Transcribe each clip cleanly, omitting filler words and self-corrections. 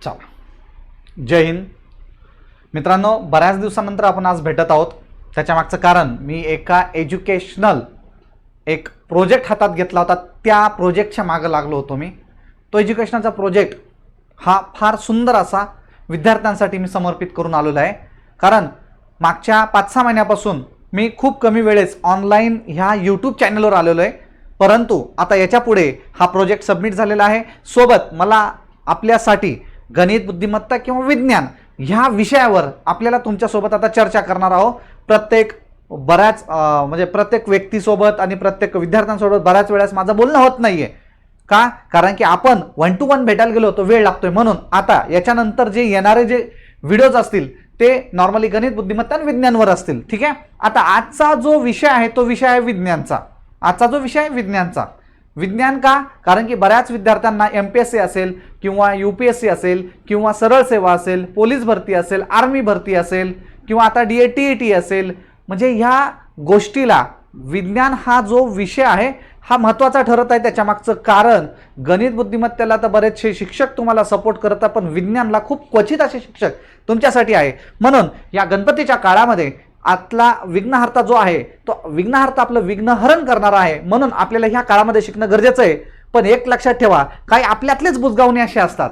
चला, जय हिंद मित्रांनो. बऱ्याच दिवसानंतर आपण आज भेटत आहोत. त्याच्यामागचं कारण मी एका एज्युकेशनल एक प्रोजेक्ट हातात घेतला होता. त्या प्रोजेक्टच्या मागे लागलो होतो मी. तो एज्युकेशनलचा प्रोजेक्ट हा फार सुंदर असा विद्यार्थ्यांसाठी मी समर्पित करून आलेलो आहे. कारण मागच्या 5-6 महिन्यापासून मी खूप कमी वेळेस ऑनलाईन ह्या यूट्यूब चॅनलवर आलेलो आहे. परंतु आता याच्या पुढे हा प्रोजेक्ट सबमिट झालेला आहे. सोबत मला आपल्यासाठी गणित, बुद्धिमत्ता किंवा विज्ञान ह्या विषयावर आपल्याला तुमच्यासोबत आता चर्चा करणार आहोत. प्रत्येक व्यक्तीसोबत आणि प्रत्येक विद्यार्थ्यांसोबत बऱ्याच वेळेस माझं बोलणं होत नाहीये. का? कारण की आपण 1 to 1 भेटायला गेलो तो वेळ लागतोय. म्हणून आता याच्यानंतर जे येणारे जे व्हिडिओज असतील ते नॉर्मली गणित, बुद्धिमत्ता आणि विज्ञानवर असतील. ठीक आहे. आता आजचा जो विषय आहे तो विषय आहे विज्ञानचा. आजचा जो विषय आहे विज्ञानचा. विज्ञान का? कारण की बऱ्याच विद्यार्थ्यांना MPSC असेल किंवा UPSC असेल किंवा सरळ सेवा असेल, पोलीस भरती असेल, आर्मी भरती असेल किंवा आता DATET असेल, म्हणजे ह्या गोष्टीला विज्ञान हा जो विषय आहे हा महत्त्वाचा ठरत आहे. त्याच्यामागचं कारण गणित, बुद्धिमत्तेला तर बरेचसे शिक्षक तुम्हाला सपोर्ट करतात, पण विज्ञानला खूप क्वचित असे शिक्षक तुमच्यासाठी आहे. म्हणून या गणपतीच्या काळामध्ये आतला विघ्नहर्ता जो आहे तो विघ्नहर्ता आपलं विघ्नहरण करणारा आहे. म्हणून आपल्याला ह्या काळामध्ये शिकणं गरजेचं आहे. पण एक लक्षात ठेवा, काही आपल्यातलेच बुजगावणे असे असतात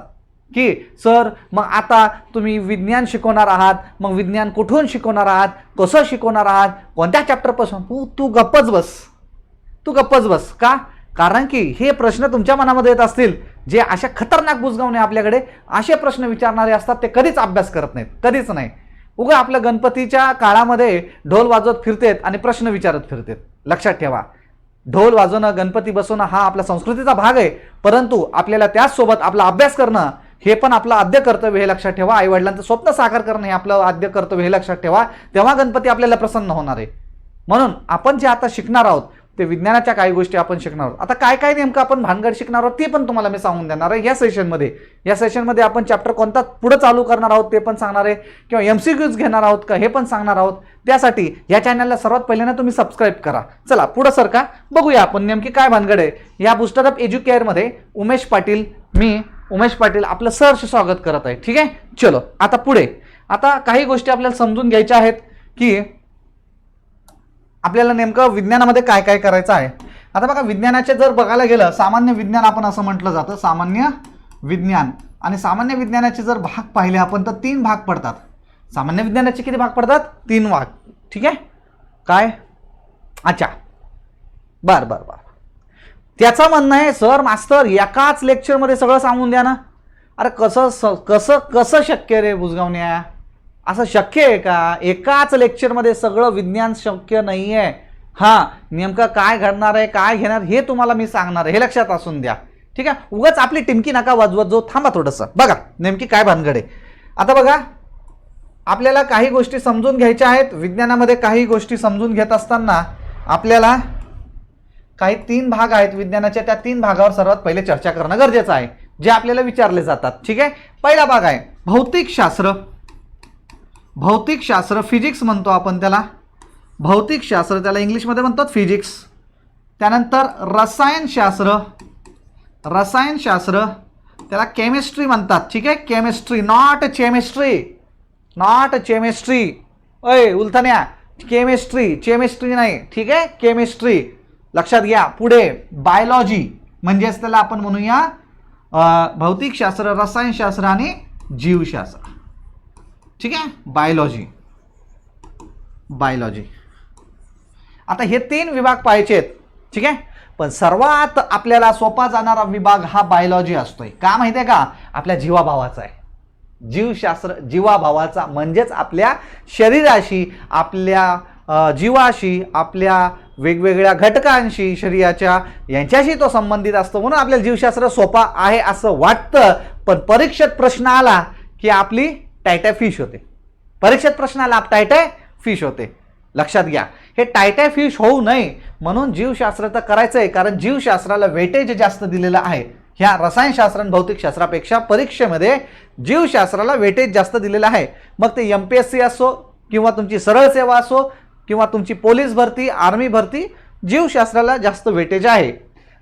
की सर मग आता तुम्ही विज्ञान शिकवणार आहात, मग विज्ञान कुठून शिकवणार आहात, कसं शिकवणार आहात, कोणत्या चॅप्टरपासून. तू गप्पच बस. का? कारण की हे प्रश्न तुमच्या मनामध्ये येत असतील, जे अशा खतरनाक बुजगावणे आपल्याकडे असे प्रश्न विचारणारे असतात, ते कधीच अभ्यास करत नाहीत, कधीच नाही. उगा आपल्या गणपतीच्या काळामध्ये ढोल वाजवत फिरतेत आणि प्रश्न विचारत फिरतेत. लक्षात ठेवा, ढोल वाजवणं, गणपती बसवणं हा आपल्या संस्कृतीचा भाग आहे. परंतु आपल्याला त्याचसोबत आपला अभ्यास करणं हे पण आपलं आद्य कर्तव्य हे लक्षात ठेवा. आई वडिलांचं स्वप्न साकार करणं हे आपलं आद्य कर्तव्य हे लक्षात ठेवा. तेव्हा गणपती आपल्याला प्रसन्न होणार आहे. म्हणून आपण जे आता शिकणार आहोत ते विज्ञानाच्या काही गोष्टी आपण शिकणार आहोत. आता काय काय नेमकं आपण भानगड शिकणार आहोत ते पण तुम्हाला मी सांगून देणार आहे या सेशनमध्ये. या सेशनमध्ये आपण चॅप्टर कोणता पुढे चालू करणार आहोत ते पण सांगणार आहे, किंवा MCQs घेणार आहोत का हे पण सांगणार आहोत. त्यासाठी या चॅनलला सर्वात पहिल्यांदा तुम्ही सबस्क्राईब करा. चला पुढे सरका, बघूया आपण नेमकी काय भानगड आहे. या बूस्टर अप एज्युकेअरमध्ये मी उमेश पाटील आपलं सहर्ष स्वागत करत आहे. ठीक आहे. चलो आता पुढे. आता काही गोष्टी आपल्याला समजून घ्यायच्या आहेत की आपल्याला नेमकं विज्ञानामध्ये काय काय करायचं आहे. आता बघा, विज्ञानाचे जर बघायला गेलं, सामान्य विज्ञान आपण असं म्हटलं जातं, सामान्य विज्ञान. आणि सामान्य विज्ञानाचे जर भाग पाहिले आपण तर 3 भाग पडतात. सामान्य विज्ञानाचे किती भाग पडतात? 3 भाग. ठीक आहे. काय? अच्छा, बर. त्याचं म्हणणं आहे, सर मास्तर एकाच लेक्चरमध्ये सगळं सांगून द्या ना. अरे कसं शक्य रे बुजगावण्या? असं शक्य आहे का? एकाच लेक्चरमध्ये सगळं विज्ञान शक्य नाही आहे. हां, नेमकं काय घडणार आहे, काय घेणार हे तुम्हाला मी सांगणार आहे, हे लक्षात असून द्या. ठीक आहे. उगाच आपली टिमकी नका वाजवत जो. थांबा थोडंसं, बघा नेमकी काय भानगड आहे. आता बघा, आपल्याला काही गोष्टी समजून घ्यायच्या आहेत. विज्ञानामध्ये काही गोष्टी समजून घेत असताना आपल्याला काही 3 भाग आहेत विज्ञानाच्या. त्या 3 भागावर सर्वात पहिले चर्चा करणं गरजेचं आहे, जे आपल्याला विचारले जातात. ठीक आहे. पहिला भाग आहे भौतिकशास्त्र, फिजिक्स म्हणतो आपण त्याला. भौतिकशास्त्र त्याला इंग्लिशमध्ये म्हणतात फिजिक्स. त्यानंतर रसायनशास्त्र त्याला केमिस्ट्री म्हणतात. ठीक आहे. Chemistry, not chemistry. अय उलथण्या, केमिस्ट्री नाही. ठीक आहे. केमिस्ट्री लक्षात घ्या. पुढे बायोलॉजी, म्हणजेच त्याला आपण म्हणूया भौतिकशास्त्र, रसायनशास्त्र आणि जीवशास्त्र. ठीक आहे. बायोलॉजी. आता हे 3 विभाग पाहायचे आहेत. ठीक आहे. पण सर्वात आपल्याला सोपा जाणारा विभाग हा बायोलॉजी असतोय. का माहिती आहे का? आपल्या जीवाभावाचा आहे. जीवशास्त्र जीवाभावाचा, म्हणजेच आपल्या शरीराशी, आपल्या जीवाशी, आपल्या वेगवेगळ्या घटकांशी, शरीराच्या यांच्याशी तो संबंधित असतो. म्हणून आपल्याला जीवशास्त्र सोपा आहे असं वाटतं. पण परीक्षेत प्रश्न आला की आपली टायटाय फिश होते. लक्षात घ्या, हे टायटाय फिश होऊ नये म्हणून जीवशास्त्र तर करायचं आहे. कारण जीवशास्त्राला वेटेज जास्त दिलेलं आहे. ह्या रसायनशास्त्र आणि भौतिकशास्त्रापेक्षा परीक्षेमध्ये जीवशास्त्राला वेटेज जास्त दिलेलं आहे. मग ते MPSC असो किंवा तुमची सरळ सेवा असो किंवा तुमची पोलीस भरती, आर्मी भरती, जीवशास्त्राला जास्त वेटेज आहे.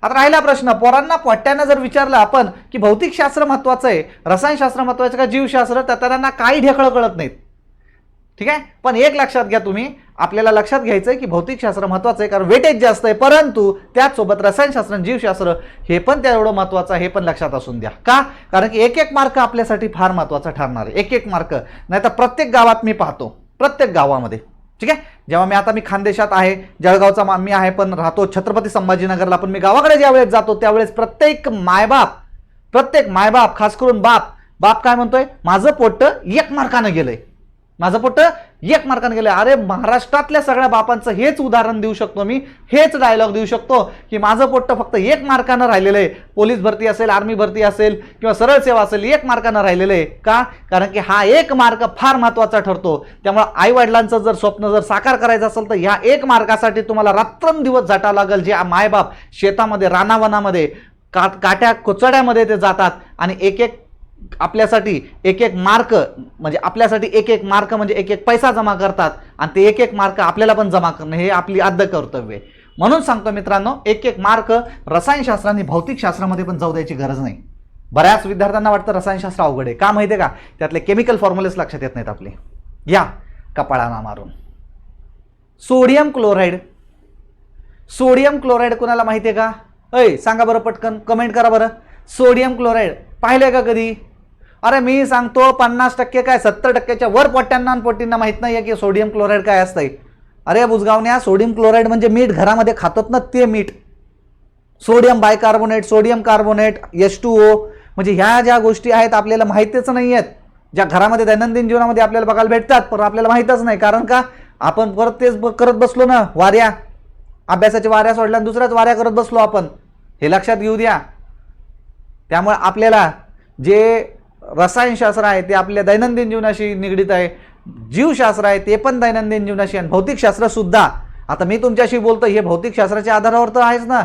आता राहिला प्रश्न, पोरांना पोट्ट्यांना जर विचारलं आपण की भौतिकशास्त्र महत्वाचं आहे, रसायनशास्त्र महत्वाचं का जीवशास्त्र, तर त्यांना काही ढेकळं कळत नाहीत. ठीक आहे, पण एक लक्षात घ्या तुम्ही, आपल्याला लक्षात घ्यायचं आहे की भौतिकशास्त्र महत्वाचं आहे कारण वेटेज जास्त आहे, परंतु त्याचसोबत रसायनशास्त्र आणि जीवशास्त्र हे पण तेवढं महत्वाचं आहे, हे पण लक्षात असून द्या. का? कारण की एक एक मार्क आपल्यासाठी फार महत्वाचा ठरणार आहे, एक एक मार्क. नाही तर प्रत्येक गावात मी पाहतो, प्रत्येक गावामध्ये, ठीक आहे, जेव्हा मी खानदेशात आहे, जळगावचा मी आहे, पण राहतो छत्रपती संभाजीनगरला, पण मी गावाकडे ज्यावेळेस जातो त्यावेळेस प्रत्येक मायबाप खास करून बाप काय म्हणतोय, माझं पोट्ट 1 मार्कानं गेलंय, माझं पोट्ट 1 मार्कानं गेलंय. अरे महाराष्ट्रातल्या सगळ्या बापांचं हेच उदाहरण देऊ शकतो मी, हेच डायलॉग देऊ शकतो की माझं पोट्ट फक्त 1 मार्कानं राहिलेलं आहे. पोलीस भरती असेल, आर्मी भरती असेल किंवा सरळ सेवा असेल, 1 मार्कानं राहिलेलं आहे. का? कारण की हा 1 मार्क फार महत्वाचा ठरतो. त्यामुळे आई वडिलांचं जर स्वप्न जर साकार करायचं असेल तर ह्या 1 मार्कासाठी तुम्हाला रात्रंदिवस झटावं लागेल. जे मायबाप शेतामध्ये रानावनामध्ये काट्या कोचड्यामध्ये ते जातात आणि आपल्यासाठी एक एक मार्क म्हणजे एक एक पैसा जमा करतात आणि ते एक एक मार्क आपल्याला पण जमा करणं हे आपली आद्य कर्तव्य आहे. म्हणून सांगतो मित्रांनो, एक एक मार्क रसायनशास्त्र आणि भौतिकशास्त्रामध्ये पण जाऊ द्यायची गरज नाही. बऱ्याच विद्यार्थ्यांना वाटतं रसायनशास्त्र अवघड आहे. का माहिती आहे का? त्यातले केमिकल फॉर्म्युलेस लक्षात येत नाहीत आपले. या कपाळाना मारून सोडियम क्लोराईड कुणाला माहिती आहे का? अय सांगा बरं, पटकन कमेंट करा बरं. सोडियम क्लोराईड पाहिलंय का कधी? अरे मी सांगतो 50% काय 70%च्या वर पोट्ट्यांना आणि पोट्टींना माहित नाही की सोडियम क्लोराईड काय असतंय. अरे बुजगावण्या, सोडियम क्लोराईड म्हणजे मीठ, घरामध्ये खातात ना ते मीठ. Sodium bicarbonate, sodium carbonate, H2O, म्हणजे ह्या ज्या गोष्टी आहेत आपल्याला माहितीच नाही आहेत, ज्या घरामध्ये दैनंदिन जीवनामध्ये आपल्याला बघायला भेटतात पण आपल्याला माहितच नाही. कारण का? आपण परत तेच करत बसलो ना, वाऱ्या, अभ्यासाच्या वाऱ्या सोडल्या आणि दुसऱ्याच वाऱ्या करत बसलो आपण, हे लक्षात घेऊ द्या. त्यामुळे आपल्याला जे रसायनशास्त्र आहे ते आपल्या दैनंदिन जीवनाशी निगडित आहे, जीवशास्त्र आहे ते पण दैनंदिन जीवनाशी, आणि भौतिकशास्त्र सुद्धा. आता मी तुमच्याशी बोलतो हे भौतिकशास्त्राच्या आधारावर तर आहेच ना.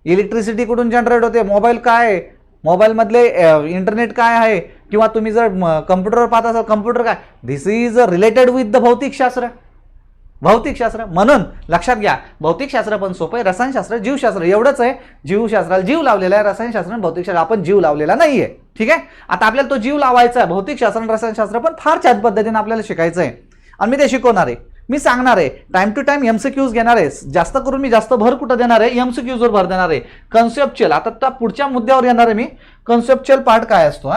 इलेक्ट्रिसिटी कुठून जनरेट होते, मोबाईल काय आहे, मोबाईलमधले इंटरनेट काय आहे, किंवा तुम्ही जर कम्प्युटरवर पाहत असाल कम्प्युटर काय, दिस इज रिलेटेड विथ द भौतिकशास्त्र. म्हणून लक्षात घ्या, भौतिकशास्त्र पण सोपं आहे, रसायनशास्त्र जीवशास्त्र एवढंच आहे. जीवशास्त्राला जीव लावलेला आहे, रसायनशास्त्र आणि भौतिकशास्त्र आपण जीव लावलेला नाहीये. ठीक आहे, आता आपल्याला तो जीव लावायचा आहे. भौतिकशास्त्र आणि रसायनशास्त्र पण फार छान पद्धतीने आपल्याला शिकायचं आहे आणि मी ते शिकवणार आहे. मी सांगणार आहे, टाइम टू टाइम MCQs घेणार आहे. जास्त करून मी जास्त भर कुठं देणार आहे, MCQs वर भर देणार आहे. कन्सेप्च्युअल, आता त्या पुढच्या मुद्द्यावर येणार आहे मी. कन्सेप्च्युअल पार्ट काय असतो?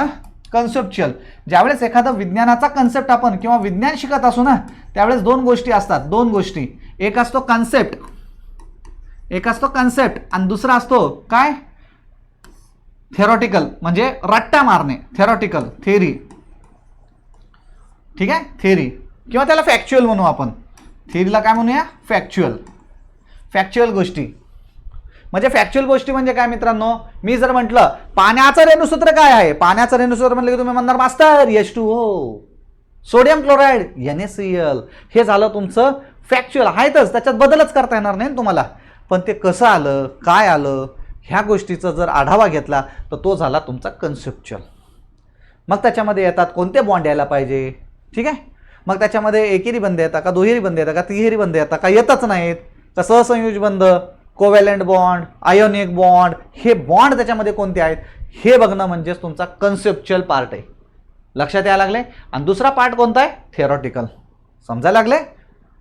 कन्सेप्च्युअल, ज्यावेळेस एखादा विज्ञानाचा कन्सेप्ट आपण किंवा विज्ञान शिकत असू ना, त्यावेळेस 2 गोष्टी असतात. 2 गोष्टी, एक असतो कन्सेप्ट आणि दुसरा असतो काय? थेरॉटिकल, म्हणजे रट्टा मारणे, थेरी. ठीक आहे, थेरी किंवा त्याला फॅक्च्युअल म्हणू आपण. थेरीला काय म्हणूया? फॅक्च्युअल गोष्टी. म्हणजे फॅक्च्युअल गोष्टी म्हणजे काय मित्रांनो? मी जर म्हटलं पाण्याचं रेणुसूत्र काय आहे, पाण्याचं रेणुसूत्र म्हटलं की तुम्ही म्हणणार master H2O, sodium chloride NaCl. हे झालं तुमचं फॅक्च्युअल, आहेतच, त्याच्यात बदलच करता येणार नाही तुम्हाला. पण ते कसं आलं, काय आलं, ह्या गोष्टीचा जर आढावा घेतला तर तो झाला तुमचा कन्सेप्च्युअल. मग त्याच्यामध्ये येतात कोणते बॉन्ड यायला पाहिजे. ठीक आहे, मग त्याच्यामध्ये एकेरी बंध येतात का, दुहेरी बंध येतात का, तिहेरी बंध येतात का, येतच नाहीत का, सहसंयोज बंध, कोव्हॅलंट बॉन्ड, आयोनिक बॉन्ड, हे बॉन्ड त्याच्यामध्ये कोणते आहेत हे बघणं म्हणजेच तुमचा कन्सेप्च्युअल पार्ट आहे. लक्षात यायला लागले. आणि दुसरा पार्ट कोणता आहे? थेरॉटिकल. समजायला लागले?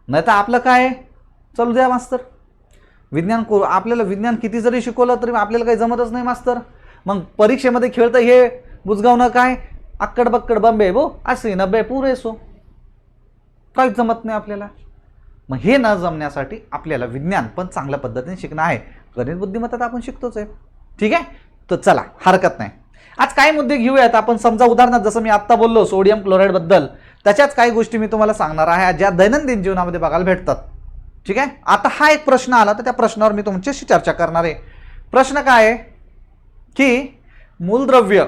नाही तर आपलं काय चलू द्या मास्तर, आपल्याला विज्ञान किती जरी शिकवलं तरी आपल्याला काही जमतच नाही मास्तर. मग परीक्षेमध्ये खेळतं हे बुजगावणं काय, अक्कड बक्कड बंबे बो 80-90 पुरे सो, काहीच जमत नाही आपल्याला. मग हे न जमण्यासाठी आपल्याला विज्ञान पण चांगल्या पद्धतीने शिकणं आहे. गणित बुद्धिमत्ता तर आपण शिकतोच आहे. ठीक आहे, तर चला हरकत नाही. आज काही मुद्दे घेऊयात आपण. समजा उदाहरणार्थ जसं मी आत्ता बोललो सोडियम क्लोराईड बद्दल, त्याच्याच काही गोष्टी मी तुम्हाला सांगणार आहे ज्या दैनंदिन जीवनामध्ये बघायला भेटतात. ठीक आहे, आता हा एक प्रश्न आला तर त्या प्रश्नावर मी तुमच्याशी चर्चा करणार आहे. प्रश्न काय आहे की मूलद्रव्य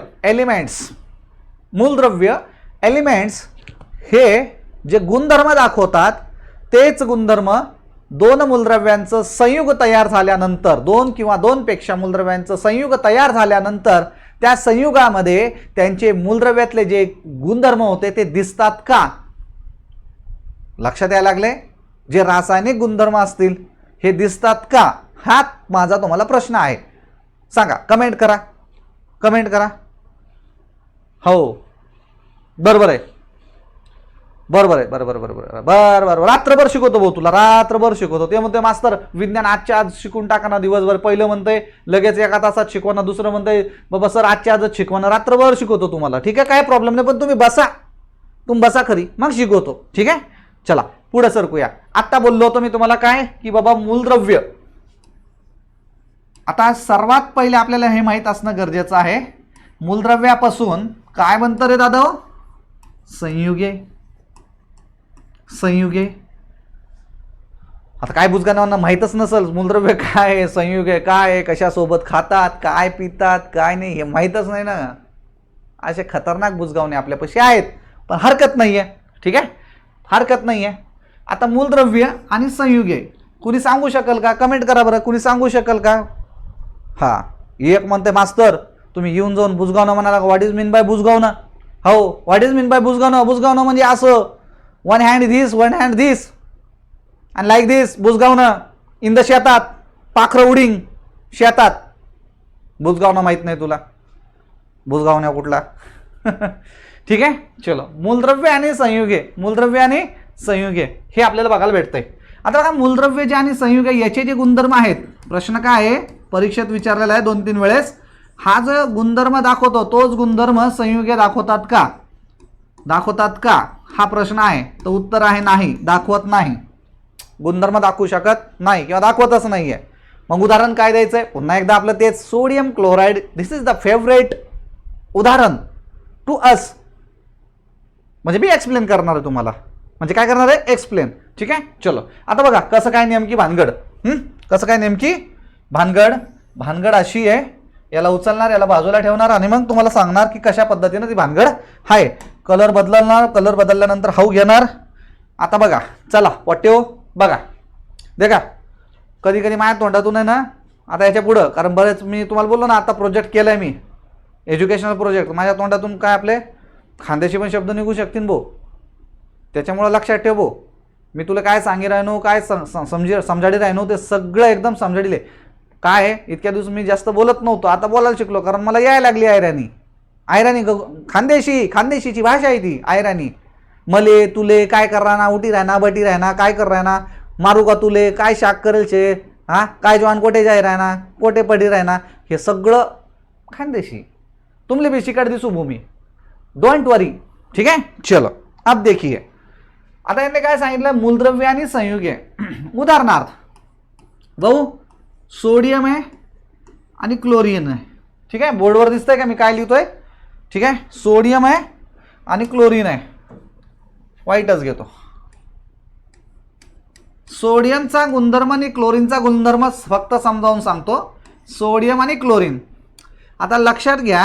एलिमेंट्स हे जे गुणधर्म दाखवतात तेच गुणधर्म 2 मूलद्रव्यांचं संयुग तयार झाल्यानंतर, 2 किंवा 2 पेक्षा मूलद्रव्यांचं संयुग तयार झाल्यानंतर त्या संयुगामध्ये त्यांचे मूलद्रव्यातले जे गुणधर्म होते ते दिसतात का? लक्षात यायला लागले? जे रासायनिक गुणधर्म असतील हे दिसतात का? हा माझा तुम्हाला प्रश्न आहे. सांगा, कमेंट करा, कमेंट करा. हो बरोबर आहे, बरोबर आहे, बरोबर बरोबर बरोबर. रात्रभर शिकवतो भाऊ तुला, रात्रभर शिकवतो. ते म्हणते मास्तर विज्ञान आजच्या आज शिकून टाका ना दिवसभर. पहिलं म्हणतंय लगेच एका तासात शिकवा ना, दुसरं म्हणतंय बाबा सर आजच्या आजच शिकवा ना. रात्रभर शिकवतो तुम्हाला, ठीक आहे, काय प्रॉब्लेम नाही. पण तुम्ही बसा, तुम्ही बसा खरी, मग शिकवतो, ठीक आहे. चला पुढे सरकूया. आत्ता बोललो होतो मी तुम्हाला काय की बाबा मूलद्रव्य. आता सर्वात पहिले आपल्याला हे माहीत असणं गरजेचं आहे, मूलद्रव्यापासून काय बनतं रे दादा? संयुगे. संयुगे. आता काय बुजगानांना माहीतच नसेल मूलद्रव्य काय आहे, संयुगे काय आहे, कशासोबत खातात, काय पितात, काय नाही, हे माहीतच नाही ना. असे खतरनाक बुजगावणे आपल्यापाशी आहेत, पण हरकत नाही आहे, ठीक आहे, हरकत नाही आहे. आता मूलद्रव्य आणि संयुगे कुणी सांगू शकेल का? कमेंट करा बरं, कुणी सांगू शकेल का? हा, एक म्हणते मास्तर तुम्ही येऊन जाऊन बुजगावणं म्हणाला, व्हॉट इज मीन बाय बुजगावणं? हो, व्हॉट इज मीन बाय बुजगावणं? बुजगावणं म्हणजे असं one hand this, one hand this आणि लाईक धिस. बुजगावणं इन द शेतात, पाखरं उडिंग शेतात. बुजगावणं माहित नाही तुला? बुजगावण्या कुठला? ठीक आहे, चलो. मूलद्रव्य आणि संयुगे, मूलद्रव्य आणि संयुगे हे आपल्याला बघायला भेटतंय. आता बघा, मूलद्रव्य जे आणि संयुगे याचे जे गुणधर्म आहेत, प्रश्न काय आहे परीक्षेत विचारलेला आहे 2-3 वेळेस. हा जो गुणधर्म दाखवतो तोच गुणधर्म संयुगे दाखवतात का? दाखवतात का हा प्रश्न आहे. तर उत्तर आहे नाही, दाखवत नाही. गुणधर्म दाखवू शकत नाही किंवा दाखवतच नाहीये. मग उदाहरण काय द्यायचंय? पुन्हा एकदा आपलं तेच, sodium chloride. This is the favourite उदाहरण टू अस. म्हणजे मी एक्सप्लेन करणार आहे तुम्हाला. म्हणजे काय करणार आहे? एक्सप्लेन, ठीक आहे. चलो आता बघा कसं काय नेमकी भानगड. कसं काय नेमकी भानगड? भानगड अशी आहे, याला उचलणार, याला बाजूला ठेवणार आणि मग तुम्हाला सांगणार की कशा पद्धतीने ती भानगड आहे. कलर बदलणार, कलर बदलल्यानंतर हाऊ घेणार. आता बघा, चला पट्ट्यो बघा, देखा कधी कधी माझ्या तोंडातून आहे ना, आता याच्या पुढं, कारण बरेच मी तुम्हाला बोललो ना आता प्रोजेक्ट केलाय मी, एज्युकेशनल प्रोजेक्ट. माझ्या तोंडातून काय आपले खांद्याशी पण शब्द निघू शकतील भाऊ, त्याच्यामुळे लक्षात ठेव भाऊ. मी तुला काय सांगी राहिनो, काय समजाडी राहिनो, ते सगळं एकदम समजाडीले. काय आहे, इतक्या दिवस मी जास्त बोलत नव्हतो, आता बोलायला शिकलो, कारण मला यायला लागली आयराणी. आयराणी खानदेशी, खानदेशीची भाषा आहे ती आयराणी. मले तुले काय करणार, उठी राहना, बटी राहना, काय कर राहना, मारू का तुले, काय शाक करेल शे, हा काय जवान कोठे जाय राहना, कोठे पडी राहना, हे सगळं खानदेशी. तुमले भी शिकाड दिसू भूमी, डोंट वरी, ठीक आहे. चलो अब देखिए, आता यांनी काय सांगितलं, मूलद्रव्य आणि संयुगे. उदाहरणार्थ भाऊ सोडियम आहे आणि क्लोरीन आहे, ठीक आहे. बोर्डवर दिसतंय का मी काय लिहितोय? ठीक आहे, सोडियम आहे आणि क्लोरीन आहे. व्हाईटच घेतो. सोडियमचा गुणधर्म आणि क्लोरीनचा गुणधर्म फक्त समजावून सांगतो. सोडियम आणि क्लोरीन. आता लक्षात घ्या,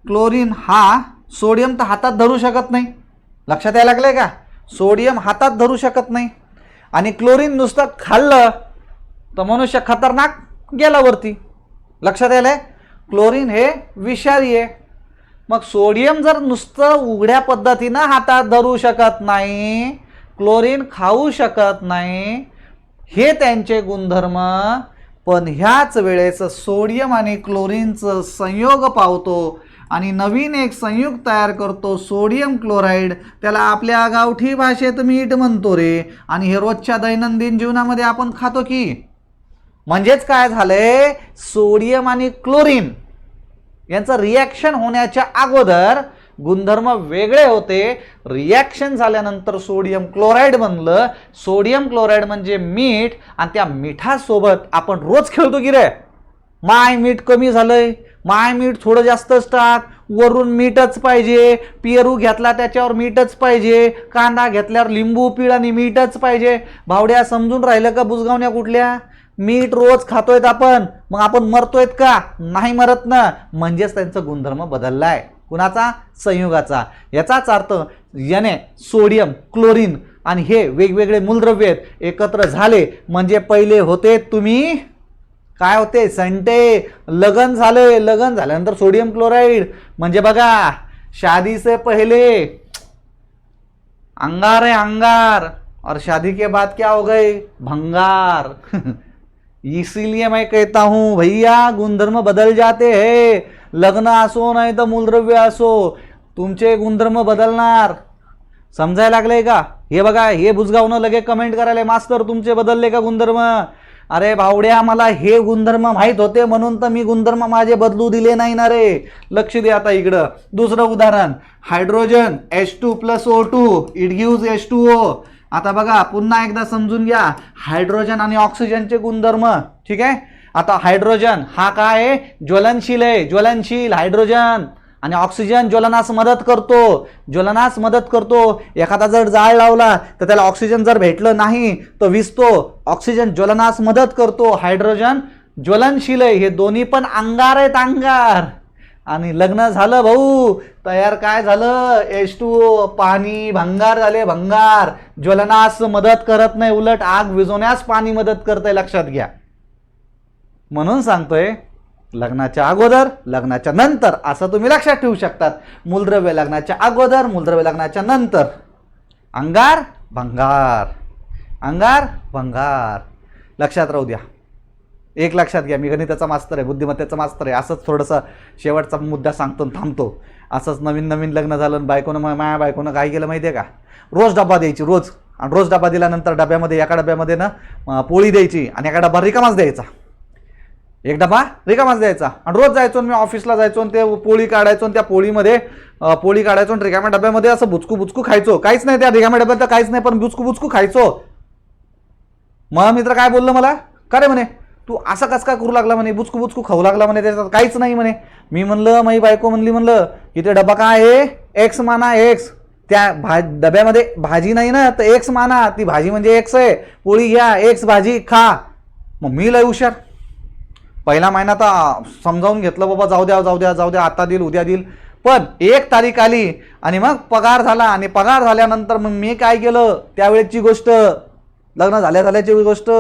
क्लोरीन हा सोडियम तर हातात धरू शकत नाही. लक्षात यायला लागलंय का? सोडियम हातात धरू शकत नाही आणि क्लोरीन नुसतं खाल्लं तर मनुष्य खतरनाक गेला वरती. लक्षात यायलंय? क्लोरीन हे विषारी आहे. मग सोडियम जर नुसतं उघड्या पद्धतीनं हातात धरू शकत नाही, क्लोरीन खाऊ शकत नाही, हे त्यांचे गुणधर्म. पण ह्याच वेळेस सोडियम आणि क्लोरीनचं संयोग पावतो आणि नवीन एक संयुग तयार करतो, सोडियम क्लोराईड. त्याला आपल्या गावठी भाषेत मीठ म्हणतो रे, आणि हे रोजच्या दैनंदिन जीवनामध्ये आपण खातो की. म्हणजेच काय झालंय, सोडियम आणि क्लोरीन यांचं रिॲक्शन होण्याच्या अगोदर गुणधर्म वेगळे होते. रिॲक्शन झाल्यानंतर सोडियम क्लोराईड बनलं. सोडियम क्लोराईड म्हणजे मीठ, आणि त्या मिठासोबत आपण रोज खेळतो की रे, माय मीठ कमी झालंय, माय मीठ थोडं जास्तच टाक, वरून मीठच पाहिजे, पेरू घेतला त्याच्यावर मीठच पाहिजे, कांदा घेतल्यावर लिंबू पिळ आणि मीठच पाहिजे. भावड्या समजून राहिलं का बुजगावण्या कुठल्या? मीठ रोज खातोयत आपण, मग आपण मरतोयत का? नाही मरत ना. म्हणजेच त्यांचा गुणधर्म बदललाय. कुणाचा? संयुगाचा. याचाच अर्थ याने सोडियम, क्लोरीन आणि हे वेगवेगळे मूलद्रव्य एकत्र झाले म्हणजे पहिले होते तुम्ही काय होते? संटे. लगन झाले, लगन झाल्यानंतर सोडियम क्लोराईड. म्हणजे बघा, शादी से पहले अंगार है अंगार, और शादी के बाद क्या हो गए? भंगार. इसीलिए मैं कहता हूं भैया, गुणधर्म बदल जाते हैं. लग्न असो नाही तर मूलद्रव्य असो, तुमचे गुणधर्म बदलणार. समजायला लागले का? हे बघा, हे बुजगावनं लगे कमेंट करायला, मास्तर तुमचे बदलले का गुणधर्म? अरे भावड्या, मला हे गुणधर्म माहित होते म्हणून तर मी गुणधर्म माझे बदलू दिले नाही ना रे. लक्ष दे आता इकडं. दुसरं उदाहरण, hydrogen H2+O2 it gives H2O. आता बघा, पुन्हा एकदा समजून घ्या हायड्रोजन आणि ऑक्सिजनचे गुणधर्म. ठीक आहे. आता हायड्रोजन हा काय आहे? ज्वलनशील आहे, ज्वलनशील हायड्रोजन. आणि ऑक्सिजन ज्वलनास मदत करतो, ज्वलनास मदत करतो. एखादा जर जाळ लावला तर त्याला ऑक्सिजन जर भेटलं नाही तर विझतो. ऑक्सिजन ज्वलनास मदत करतो, हायड्रोजन ज्वलनशील आहे. हे दोन्ही पण अंगार आहेत, अंगार. आणि लग्न झालं भाऊ, तयार काय झालं? H2O, पाणी. भंगार झाले, भंगार. ज्वलनास मदत करत नाही, उलट आग विझवण्यास पाणी मदत करतंय, लक्षात घ्या. म्हणून सांगतोय, लग्नाच्या अगोदर, लग्नाच्या नंतर असं तुम्ही लक्षात ठेवू शकतात. मूलद्रव्य लग्नाच्या अगोदर, मूलद्रव्य लग्नाच्या नंतर. अंगार भंगार, अंगार भंगार. लक्षात राहू द्या. एक लक्षात घ्या, मी गणिताचा मास्तर आहे, बुद्धिमत्तेचा मास्तर आहे. असंच थोडंसं शेवटचा मुद्दा सांगतो थांबतो. असंच नवीन नवीन लग्न झालं, बायकोनं माया बायकोनं काय केलं माहिती आहे का? रोज डबा द्यायची, रोज. आणि रोज डबा दिल्यानंतर डब्यामध्ये, एका डब्यामध्ये ना पोळी द्यायची आणि एका डबा रिकामाच द्यायचा. एक डबा रिकामाच द्यायचा. आणि रोज जायचो मी ऑफिसला, जायचो आणि ते पोळी काढायचो आणि त्या पोळीमध्ये पोळी काढायचो आणि रिकाम्या डब्यामध्ये असं बुचकू बुचकू खायचो. काहीच नाही त्या रिकाम्या डब्यात, तर काहीच नाही, पण बुचकू बुचकू खायचो. मग मित्र काय बोललं मला, का रे म्हणे तू असं कसं काय करू लागला म्हणे, बुचकू बुचकू खाऊ लागला म्हणे, त्याच्यात काहीच नाही म्हणे. मी म्हणलं, माझी बायको म्हणली, म्हणलं की ते डबा काय आहे? एक्स माना, एक्स. त्या डब्यामध्ये भाजी नाही ना, तर एक्स माना, ती भाजी म्हणजे एक्स आहे. पोळी घ्या, एक्स भाजी खा. मग मी लय हुशार, पहिला महिना तर समजावून घेतलं, बाबा जाऊ द्या जाऊ द्या जाऊ द्या, आता देईल उद्या देईल. पण 1 तारीख आली आणि मग पगार झाला. आणि पगार झाल्यानंतर मग मी काय केलं, त्यावेळेची गोष्ट, लग्न झाल्याची गोष्ट.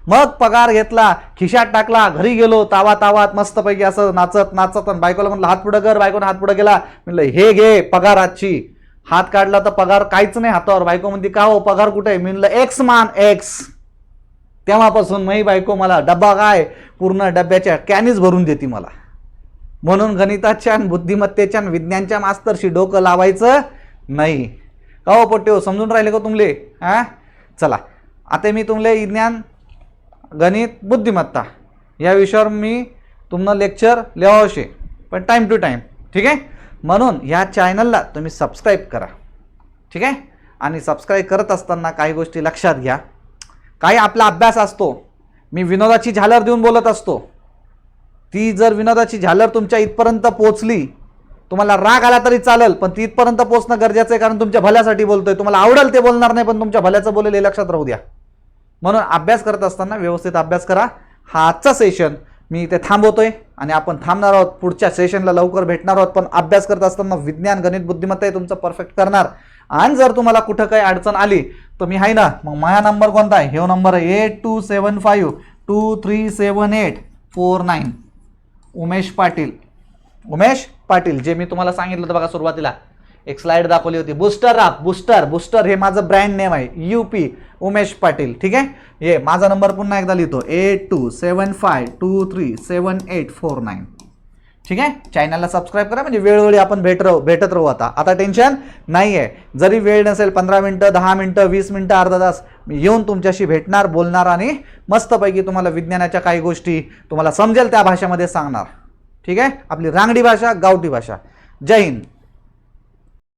मग पगार घेतला, खिशात टाकला, घरी गेलो, तावात मस्तपैकी असं नाचत नाचत. आणि बायकोला म्हणलं हात पुढं कर. बायकोनं हात पुढं केला. म्हणलं हे घे पगार आजची. हात काढला तर पगार काहीच नाही हातावर. बायको म्हणते का हो, पगार कुठे आहे? मी म्हणलं एक्स मान, एक्स. तेव्हापासून माझी बायको मला डब्बा काय, पूर्ण डब्याच्या कॅनीच भरून देते मला. म्हणून गणिताच्या, बुद्धिमत्तेच्या, विज्ञानच्या मास्तरशी डोकं लावायचं नाही. का हो पोट्टे, समजून राहिले का तुमले? हा, चला आता मी तुमले विज्ञान, गणित, बुद्धिमत्ता या विषयावर मी तुम्हाला लेक्चर लिहावशे, पण टाइम टू टाइम. ठीक आहे. म्हणून ह्या चॅनलला तुम्ही सबस्क्राईब करा. ठीक आहे. आणि सबस्क्राईब करत असताना काही गोष्टी लक्षात घ्या. काही आपला अभ्यास असतो, मी विनोदाची झालर देऊन बोलत असतो. ती जर विनोदाची झालर तुमच्या इथपर्यंत पोहोचली, तुम्हाला राग आला तरी चालेल, पण ती इथपर्यंत पोहोचणं गरजेचं आहे, कारण तुमच्या भल्यासाठी बोलतोय. तुम्हाला आवडेल ते बोलणार नाही, पण तुमच्या भल्याचं बोलेल हे लक्षात राहू द्या. म्हणून अभ्यास करत असताना व्यवस्थित अभ्यास करा. हा आजचा सेशन मी इथे थांबवतोय आणि आपण थांबणार आहोत. पुढच्या सेशनला लवकर भेटणार आहोत. पण अभ्यास करत असताना विज्ञान, गणित, बुद्धिमत्ता हे तुमचं परफेक्ट करणार. आणि जर तुम्हाला कुठं काही अडचण आली तर मी आहे ना, मग माझा नंबर कोणता आहे? हे नंबर आहे 8275237849. उमेश पाटील, उमेश पाटील, जे मी तुम्हाला सांगितलं होतं बघा सुरुवातीला, एक स्लाइड दाखवली होती. बूस्टर ॲप, बूस्टर हे माझं ब्रँड नेम आहे, UP उमेश पाटील. ठीक आहे. हे माझा नंबर पुन्हा एकदा लिहितो, 8275237849. ठीक आहे. चॅनलला सबस्क्राईब करा, म्हणजे वेळोवेळी आपण भेटत राहू. आता टेन्शन नाही आहे. जरी वेळ नसेल, 15 मिनटं, 10 मिनटं, 20 मिनटं, अर्धा तास, मी येऊन तुमच्याशी भेटणार, बोलणार आणि मस्तपैकी तुम्हाला विज्ञानाच्या काही गोष्टी तुम्हाला समजेल त्या भाषेमध्ये सांगणार. ठीक आहे. आपली रांगडी भाषा, गावठी भाषा. जय हिंद.